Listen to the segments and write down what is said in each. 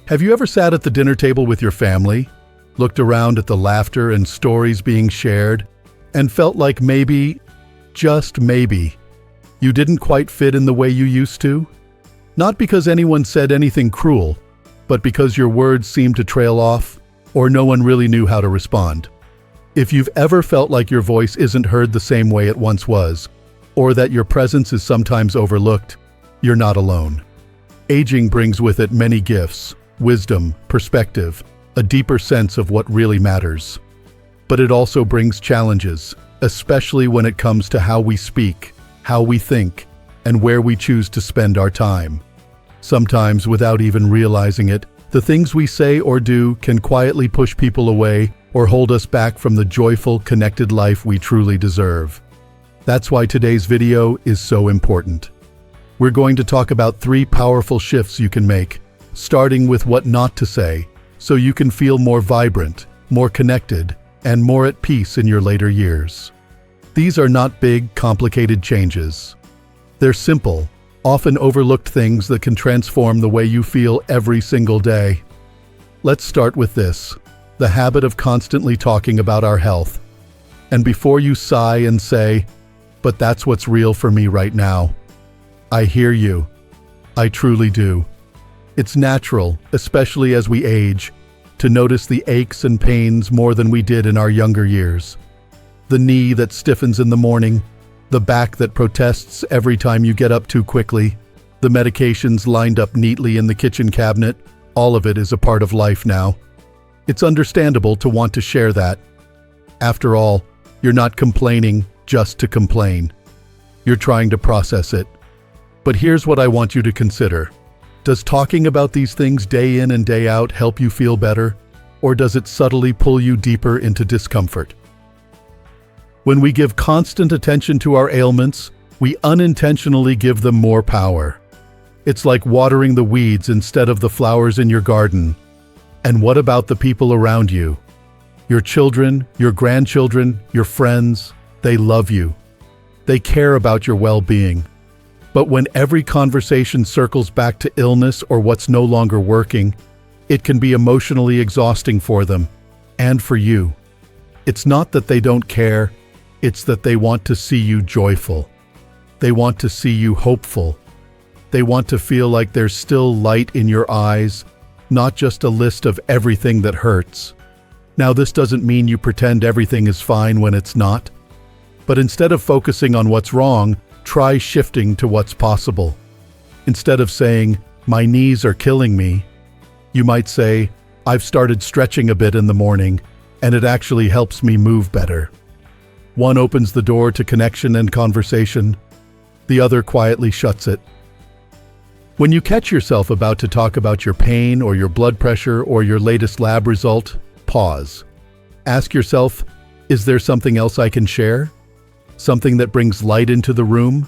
Have you ever sat at the dinner table with your family, looked around at the laughter and stories being shared, and felt like maybe, just maybe, you didn't quite fit in the way you used to? Not because anyone said anything cruel, but because your words seemed to trail off, or no one really knew how to respond. If you've ever felt like your voice isn't heard the same way it once was, or that your presence is sometimes overlooked, you're not alone. Aging brings with it many gifts, wisdom, perspective, a deeper sense of what really matters. But it also brings challenges, especially when it comes to how we speak, how we think, and where we choose to spend our time. Sometimes, without even realizing it, the things we say or do can quietly push people away or hold us back from the joyful, connected life we truly deserve. That's why today's video is so important. We're going to talk about 3 powerful shifts you can make, starting with what not to say, so you can feel more vibrant, more connected, and more at peace in your later years. These are not big, complicated changes. They're simple, often overlooked things that can transform the way you feel every single day. Let's start with this, the habit of constantly talking about our health. And before you sigh and say, "But that's what's real for me right now," I hear you. I truly do. It's natural, especially as we age, to notice the aches and pains more than we did in our younger years. The knee that stiffens in the morning, the back that protests every time you get up too quickly, the medications lined up neatly in the kitchen cabinet, all of it is a part of life now. It's understandable to want to share that. After all, you're not complaining just to complain. You're trying to process it. But here's what I want you to consider. Does talking about these things day in and day out help you feel better, or does it subtly pull you deeper into discomfort? When we give constant attention to our ailments, we unintentionally give them more power. It's like watering the weeds instead of the flowers in your garden. And what about the people around you? Your children, your grandchildren, your friends, they love you. They care about your well-being. But when every conversation circles back to illness or what's no longer working, it can be emotionally exhausting for them, and for you. It's not that they don't care, it's that they want to see you joyful. They want to see you hopeful. They want to feel like there's still light in your eyes, not just a list of everything that hurts. Now, this doesn't mean you pretend everything is fine when it's not. But instead of focusing on what's wrong, try shifting to what's possible. Instead of saying, "My knees are killing me," you might say, "I've started stretching a bit in the morning, and it actually helps me move better." One opens the door to connection and conversation. The other quietly shuts it. When you catch yourself about to talk about your pain or your blood pressure or your latest lab result, pause. Ask yourself, is there something else I can share? Something that brings light into the room?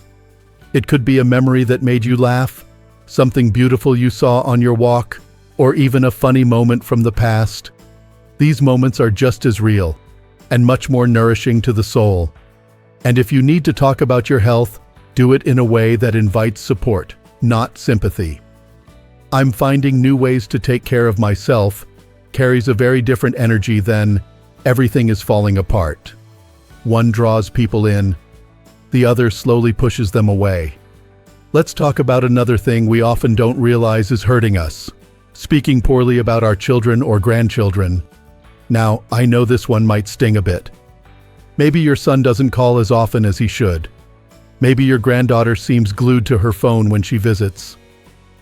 It could be a memory that made you laugh, something beautiful you saw on your walk, or even a funny moment from the past. These moments are just as real and much more nourishing to the soul. And if you need to talk about your health, do it in a way that invites support, not sympathy. "I'm finding new ways to take care of myself" carries a very different energy than "everything is falling apart." One draws people in, the other slowly pushes them away. Let's talk about another thing we often don't realize is hurting us: speaking poorly about our children or grandchildren. Now, I know this one might sting a bit. Maybe your son doesn't call as often as he should. Maybe your granddaughter seems glued to her phone when she visits.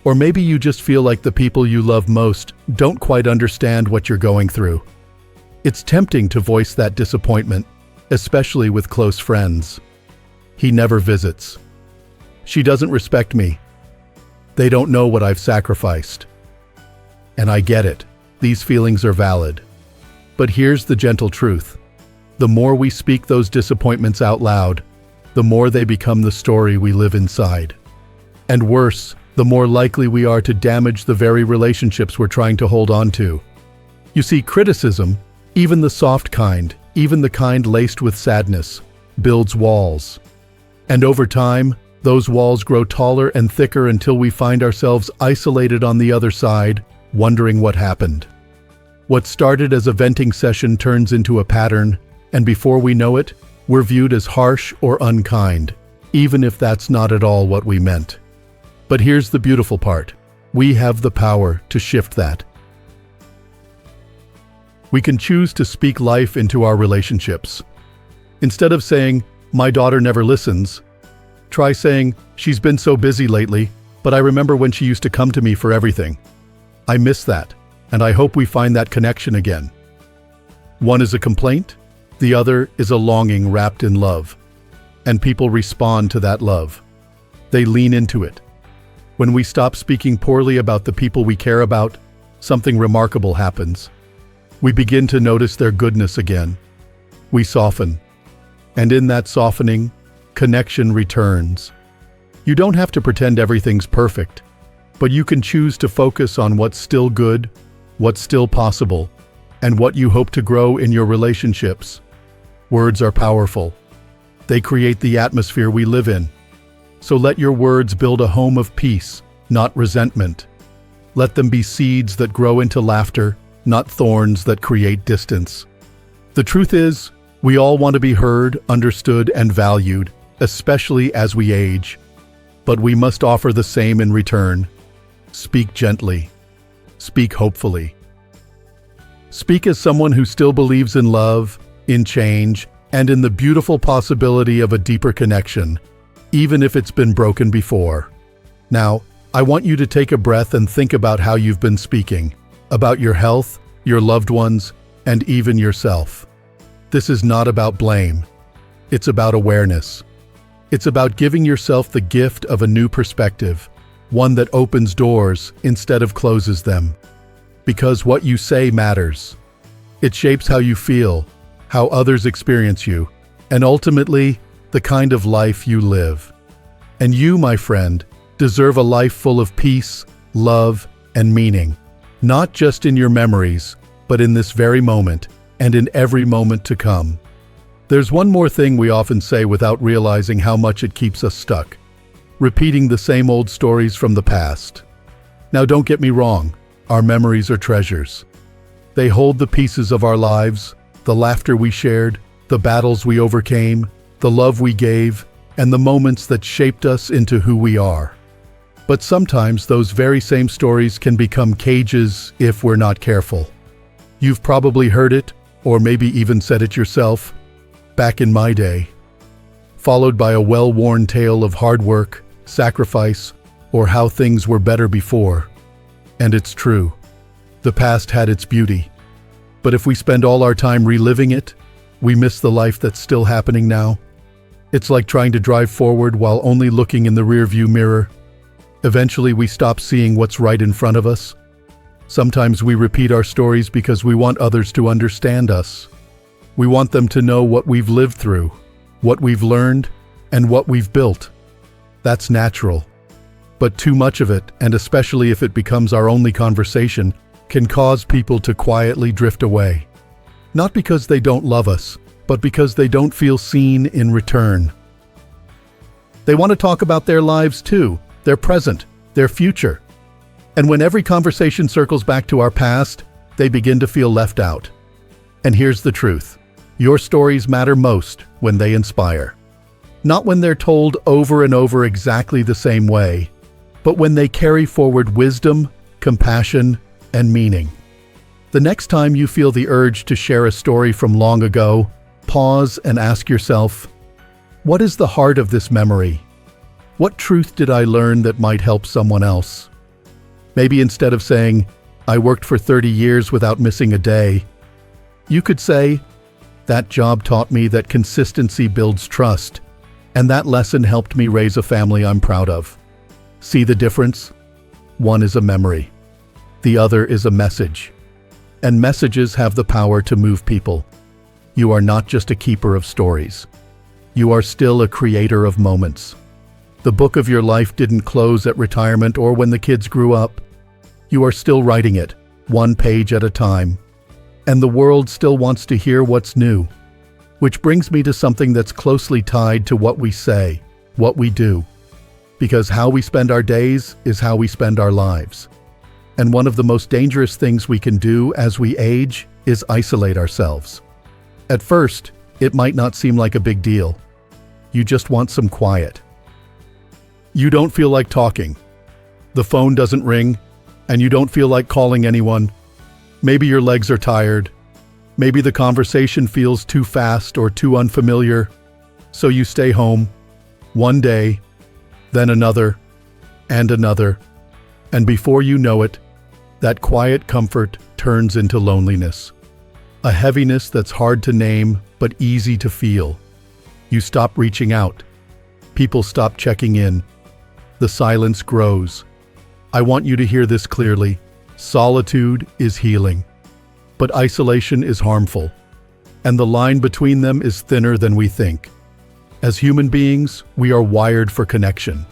Or maybe you just feel like the people you love most don't quite understand what you're going through. It's tempting to voice that disappointment, especially with close friends. "He never visits. She doesn't respect me. They don't know what I've sacrificed." And I get it. These feelings are valid. But here's the gentle truth. The more we speak those disappointments out loud, the more they become the story we live inside. And worse, the more likely we are to damage the very relationships we're trying to hold on to. You see, criticism, even the soft kind, even the kind laced with sadness, builds walls. And over time, those walls grow taller and thicker until we find ourselves isolated on the other side, wondering what happened. What started as a venting session turns into a pattern, and before we know it, we're viewed as harsh or unkind, even if that's not at all what we meant. But here's the beautiful part. We have the power to shift that. We can choose to speak life into our relationships. Instead of saying, "My daughter never listens," try saying, "She's been so busy lately, but I remember when she used to come to me for everything. I miss that, and I hope we find that connection again." One is a complaint, the other is a longing wrapped in love. And people respond to that love. They lean into it. When we stop speaking poorly about the people we care about, something remarkable happens. We begin to notice their goodness again. We soften. And in that softening, connection returns. You don't have to pretend everything's perfect, but you can choose to focus on what's still good, what's still possible, and what you hope to grow in your relationships. Words are powerful. They create the atmosphere we live in. So let your words build a home of peace, not resentment. Let them be seeds that grow into laughter, not thorns that create distance. The truth is, we all want to be heard, understood, and valued, especially as we age. But we must offer the same in return. Speak gently. Speak hopefully. Speak as someone who still believes in love, in change, and in the beautiful possibility of a deeper connection, even if it's been broken before. Now, I want you to take a breath and think about how you've been speaking, about your health, your loved ones, and even yourself. This is not about blame. It's about awareness. It's about giving yourself the gift of a new perspective, one that opens doors instead of closes them. Because what you say matters. It shapes how you feel, how others experience you, and ultimately, the kind of life you live. And you, my friend, deserve a life full of peace, love, and meaning. Not just in your memories, but in this very moment, and in every moment to come. There's one more thing we often say without realizing how much it keeps us stuck. Repeating the same old stories from the past. Now don't get me wrong, our memories are treasures. They hold the pieces of our lives, the laughter we shared, the battles we overcame, the love we gave, and the moments that shaped us into who we are. But sometimes those very same stories can become cages if we're not careful. You've probably heard it, or maybe even said it yourself, "Back in my day," followed by a well-worn tale of hard work, sacrifice, or how things were better before. And it's true. The past had its beauty. But if we spend all our time reliving it, we miss the life that's still happening now. It's like trying to drive forward while only looking in the rearview mirror. Eventually, we stop seeing what's right in front of us. Sometimes we repeat our stories because we want others to understand us. We want them to know what we've lived through, what we've learned, and what we've built. That's natural. But too much of it, and especially if it becomes our only conversation, can cause people to quietly drift away. Not because they don't love us, but because they don't feel seen in return. They want to talk about their lives too, their present, their future. And when every conversation circles back to our past, they begin to feel left out. And here's the truth. Your stories matter most when they inspire. Not when they're told over and over exactly the same way, but when they carry forward wisdom, compassion, and meaning. The next time you feel the urge to share a story from long ago, pause and ask yourself, what is the heart of this memory? What truth did I learn that might help someone else? Maybe instead of saying, "I worked for 30 years without missing a day," you could say, "That job taught me that consistency builds trust, and that lesson helped me raise a family I'm proud of." See the difference? One is a memory. The other is a message. And messages have the power to move people. You are not just a keeper of stories. You are still a creator of moments. The book of your life didn't close at retirement or when the kids grew up. You are still writing it, one page at a time. And the world still wants to hear what's new. Which brings me to something that's closely tied to what we say, what we do. Because how we spend our days is how we spend our lives. And one of the most dangerous things we can do as we age is isolate ourselves. At first, it might not seem like a big deal. You just want some quiet. You don't feel like talking. The phone doesn't ring, and you don't feel like calling anyone. Maybe your legs are tired. Maybe the conversation feels too fast or too unfamiliar. So you stay home, one day, then another, and another. And before you know it, that quiet comfort turns into loneliness. A heaviness that's hard to name, but easy to feel. You stop reaching out. People stop checking in. The silence grows. I want you to hear this clearly. Solitude is healing, but isolation is harmful, and the line between them is thinner than we think. As human beings, we are wired for connection.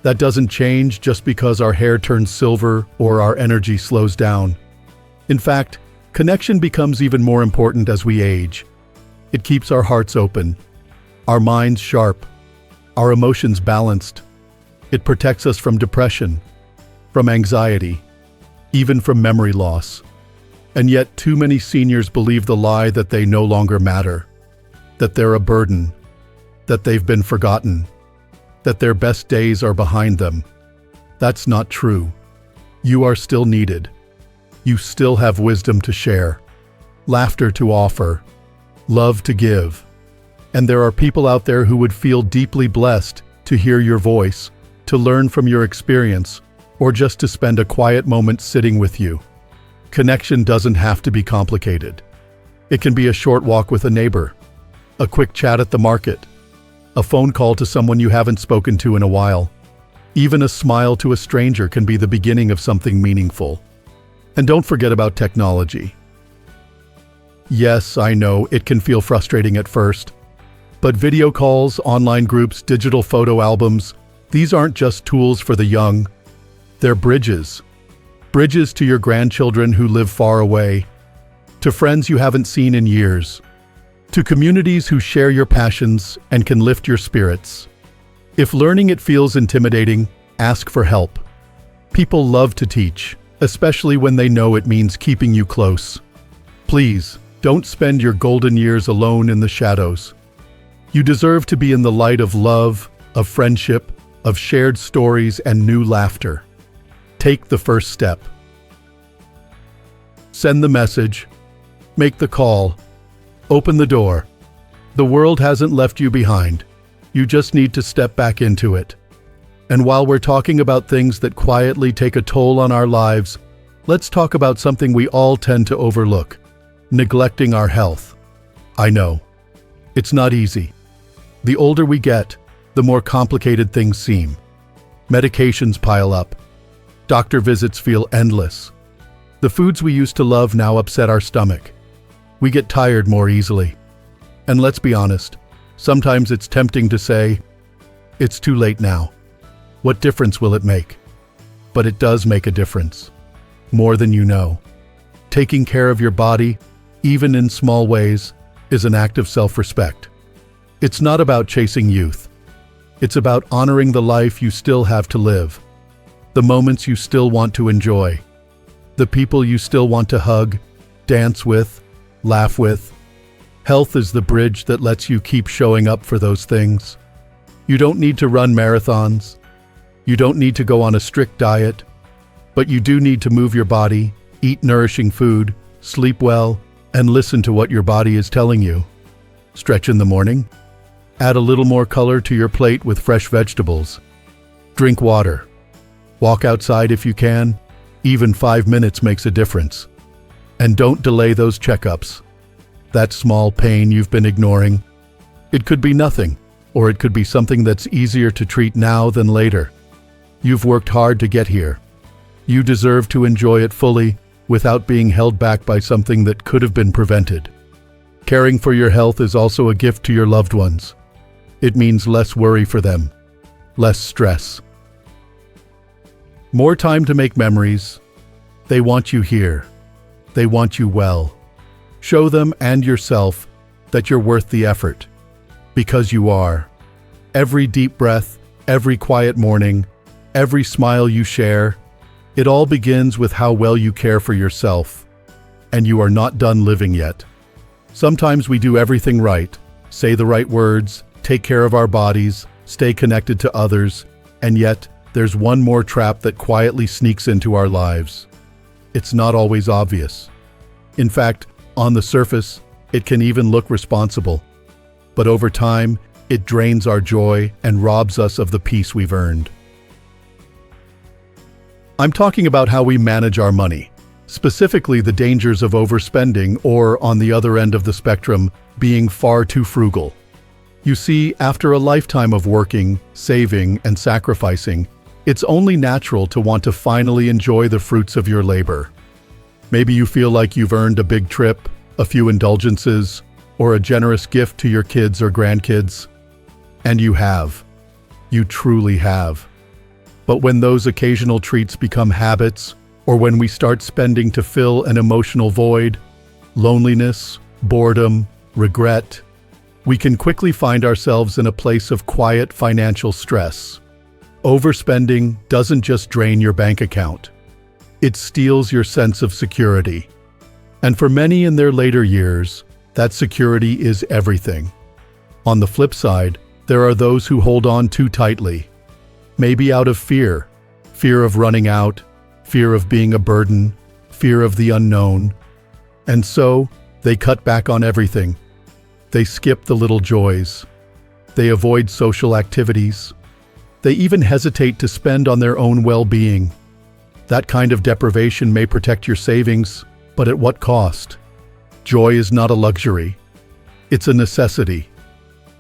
That doesn't change just because our hair turns silver or our energy slows down. In fact, connection becomes even more important as we age. It keeps our hearts open, our minds sharp, our emotions balanced. It protects us from depression, from anxiety, even from memory loss. And yet too many seniors believe the lie that they no longer matter, that they're a burden, that they've been forgotten, that their best days are behind them. That's not true. You are still needed. You still have wisdom to share, laughter to offer, love to give. And there are people out there who would feel deeply blessed to hear your voice, to learn from your experience, or just to spend a quiet moment sitting with you. Connection doesn't have to be complicated. It can be a short walk with a neighbor, a quick chat at the market, a phone call to someone you haven't spoken to in a while. Even a smile to a stranger can be the beginning of something meaningful. And don't forget about technology. Yes, I know, it can feel frustrating at first. But video calls, online groups, digital photo albums, these aren't just tools for the young. They're bridges. Bridges to your grandchildren who live far away, to friends you haven't seen in years, to communities who share your passions and can lift your spirits. If learning it feels intimidating, ask for help. People love to teach, especially when they know it means keeping you close. Please, don't spend your golden years alone in the shadows. You deserve to be in the light of love, of friendship, of shared stories and new laughter. Take the first step. Send the message. Make the call. Open the door. The world hasn't left you behind. You just need to step back into it. And while we're talking about things that quietly take a toll on our lives, let's talk about something we all tend to overlook: neglecting our health. I know. It's not easy. The older we get, the more complicated things seem. Medications pile up. Doctor visits feel endless. The foods we used to love now upset our stomach. We get tired more easily. And let's be honest, sometimes it's tempting to say, "It's too late now. What difference will it make?" But it does make a difference. More than you know. Taking care of your body, even in small ways, is an act of self-respect. It's not about chasing youth. It's about honoring the life you still have to live, the moments you still want to enjoy, the people you still want to hug, dance with, laugh with. Health is the bridge that lets you keep showing up for those things. You don't need to run marathons. You don't need to go on a strict diet. But you do need to move your body, eat nourishing food, sleep well, and listen to what your body is telling you. Stretch in the morning. Add a little more color to your plate with fresh vegetables. Drink water. Walk outside if you can. Even 5 minutes makes a difference. And don't delay those checkups. That small pain you've been ignoring. It could be nothing, or it could be something that's easier to treat now than later. You've worked hard to get here. You deserve to enjoy it fully without being held back by something that could have been prevented. Caring for your health is also a gift to your loved ones. It means less worry for them, less stress. More time to make memories. They want you here. They want you well. Show them and yourself that you're worth the effort, because you are. Every deep breath, every quiet morning, every smile you share, It all begins with how well you care for yourself, and you are not done living yet. Sometimes we do everything right, say the right words, take care of our bodies, stay connected to others, and yet there's one more trap that quietly sneaks into our lives. It's not always obvious. In fact, on the surface, it can even look responsible. But over time, it drains our joy and robs us of the peace we've earned. I'm talking about how we manage our money, specifically the dangers of overspending or, on the other end of the spectrum, being far too frugal. You see, after a lifetime of working, saving, and sacrificing, it's only natural to want to finally enjoy the fruits of your labor. Maybe you feel like you've earned a big trip, a few indulgences, or a generous gift to your kids or grandkids. And you have. You truly have. But when those occasional treats become habits, or when we start spending to fill an emotional void, loneliness, boredom, regret, we can quickly find ourselves in a place of quiet financial stress. Overspending doesn't just drain your bank account. It steals your sense of security. And for many in their later years, that security is everything. On the flip side, there are those who hold on too tightly. Maybe out of fear of running out, fear of being a burden, fear of the unknown. And so, they cut back on everything. They skip the little joys. They avoid social activities. They even hesitate to spend on their own well-being. That kind of deprivation may protect your savings, but at what cost? Joy is not a luxury. It's a necessity.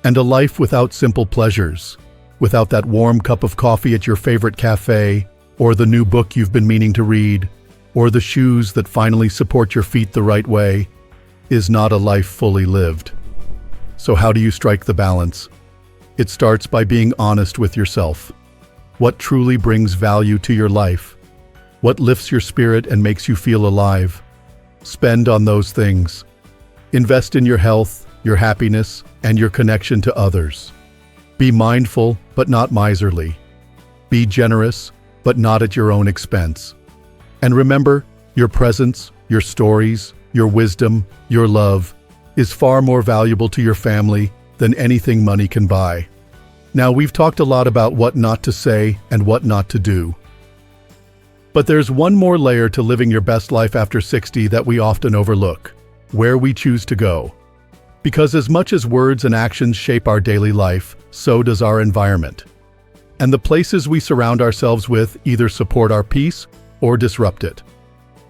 And a life without simple pleasures, without that warm cup of coffee at your favorite cafe, or the new book you've been meaning to read, or the shoes that finally support your feet the right way, is not a life fully lived. So how do you strike the balance? It starts by being honest with yourself. What truly brings value to your life? What lifts your spirit and makes you feel alive? Spend on those things. Invest in your health, your happiness, and your connection to others. Be mindful, but not miserly. Be generous, but not at your own expense. And remember, your presence, your stories, your wisdom, your love is far more valuable to your family than anything money can buy. Now, we've talked a lot about what not to say and what not to do. But there's one more layer to living your best life after 60 that we often overlook: where we choose to go. Because as much as words and actions shape our daily life, so does our environment. And the places we surround ourselves with either support our peace or disrupt it.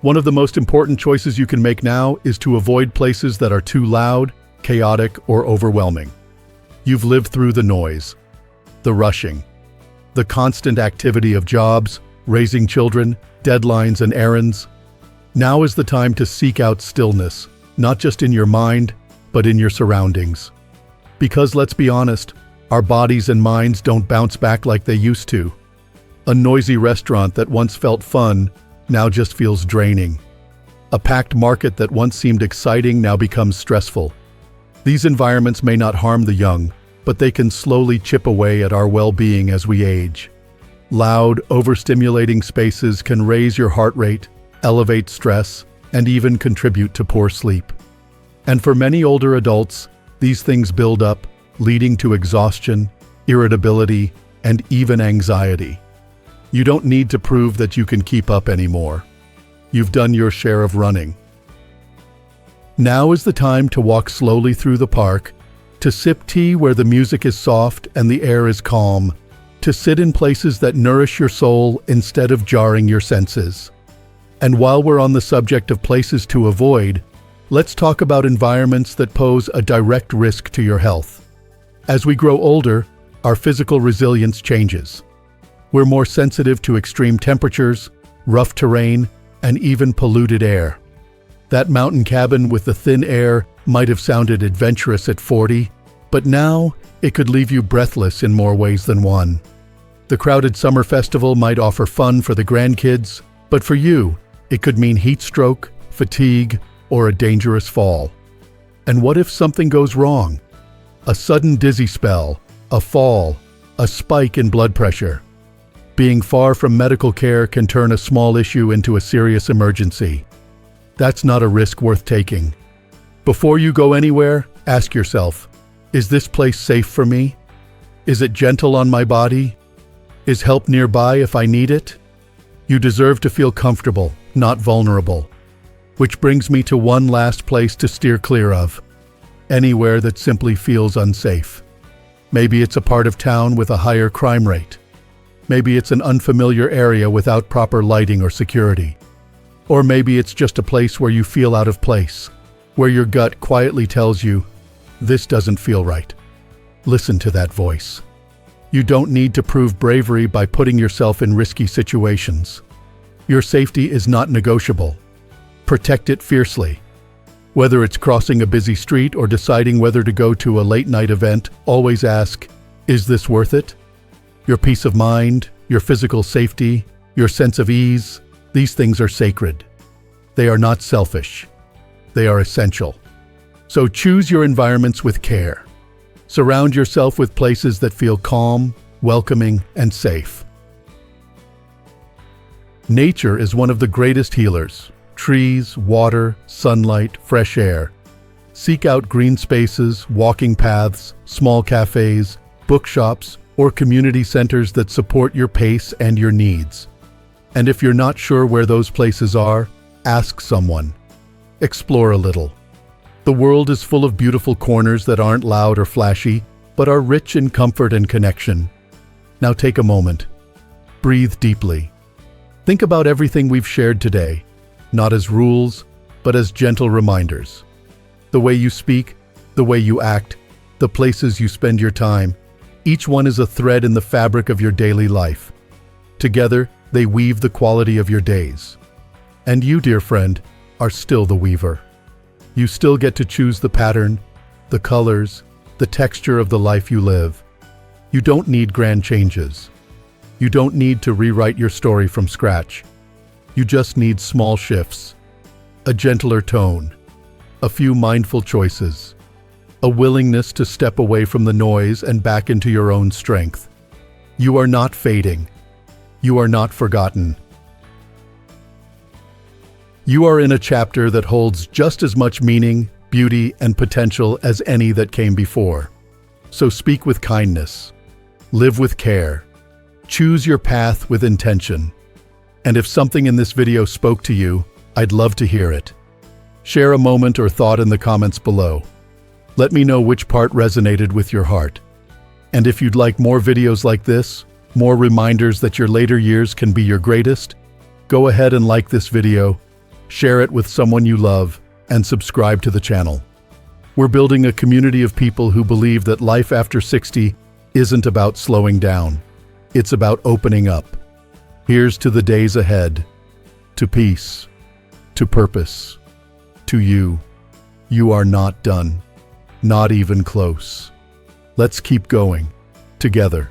One of the most important choices you can make now is to avoid places that are too loud, chaotic, or overwhelming. You've lived through the noise, the rushing, the constant activity of jobs, raising children, deadlines, and errands. Now is the time to seek out stillness, not just in your mind, but in your surroundings. Because let's be honest, our bodies and minds don't bounce back like they used to. A noisy restaurant that once felt fun now just feels draining. A packed market that once seemed exciting now becomes stressful. These environments may not harm the young, but they can slowly chip away at our well-being as we age. Loud, overstimulating spaces can raise your heart rate, elevate stress, and even contribute to poor sleep. And for many older adults, these things build up, leading to exhaustion, irritability, and even anxiety. You don't need to prove that you can keep up anymore. You've done your share of running. Now is the time to walk slowly through the park, to sip tea where the music is soft and the air is calm, to sit in places that nourish your soul instead of jarring your senses. And while we're on the subject of places to avoid, let's talk about environments that pose a direct risk to your health. As we grow older, our physical resilience changes. We're more sensitive to extreme temperatures, rough terrain, and even polluted air. That mountain cabin with the thin air might have sounded adventurous at 40, but now it could leave you breathless in more ways than one. The crowded summer festival might offer fun for the grandkids, but for you, it could mean heat stroke, fatigue, or a dangerous fall. And what if something goes wrong? A sudden dizzy spell, a fall, a spike in blood pressure. Being far from medical care can turn a small issue into a serious emergency. That's not a risk worth taking. Before you go anywhere, ask yourself, is this place safe for me? Is it gentle on my body? Is help nearby if I need it? You deserve to feel comfortable, not vulnerable. Which brings me to one last place to steer clear of. Anywhere that simply feels unsafe. Maybe it's a part of town with a higher crime rate. Maybe it's an unfamiliar area without proper lighting or security. Or maybe it's just a place where you feel out of place, where your gut quietly tells you, this doesn't feel right. Listen to that voice. You don't need to prove bravery by putting yourself in risky situations. Your safety is not negotiable. Protect it fiercely. Whether it's crossing a busy street or deciding whether to go to a late-night event, always ask, is this worth it? Your peace of mind, your physical safety, your sense of ease, these things are sacred. They are not selfish. They are essential. So choose your environments with care. Surround yourself with places that feel calm, welcoming, and safe. Nature is one of the greatest healers. Trees, water, sunlight, fresh air. Seek out green spaces, walking paths, small cafes, bookshops, or community centers that support your pace and your needs. And if you're not sure where those places are, ask someone. Explore a little. The world is full of beautiful corners that aren't loud or flashy, but are rich in comfort and connection. Now take a moment. Breathe deeply. Think about everything we've shared today, not as rules, but as gentle reminders. The way you speak, the way you act, the places you spend your time, each one is a thread in the fabric of your daily life. Together, they weave the quality of your days. And you, dear friend, are still the weaver. You still get to choose the pattern, the colors, the texture of the life you live. You don't need grand changes. You don't need to rewrite your story from scratch. You just need small shifts, a gentler tone, a few mindful choices, a willingness to step away from the noise and back into your own strength. You are not fading. You are not forgotten. You are in a chapter that holds just as much meaning, beauty, and potential as any that came before. So speak with kindness. Live with care. Choose your path with intention. And if something in this video spoke to you, I'd love to hear it. Share a moment or thought in the comments below. Let me know which part resonated with your heart. And if you'd like more videos like this, more reminders that your later years can be your greatest, go ahead and like this video, share it with someone you love, and subscribe to the channel. We're building a community of people who believe that life after 60 isn't about slowing down. It's about opening up. Here's to the days ahead, to peace, to purpose, to you. You are not done. Not even close. Let's keep going, together.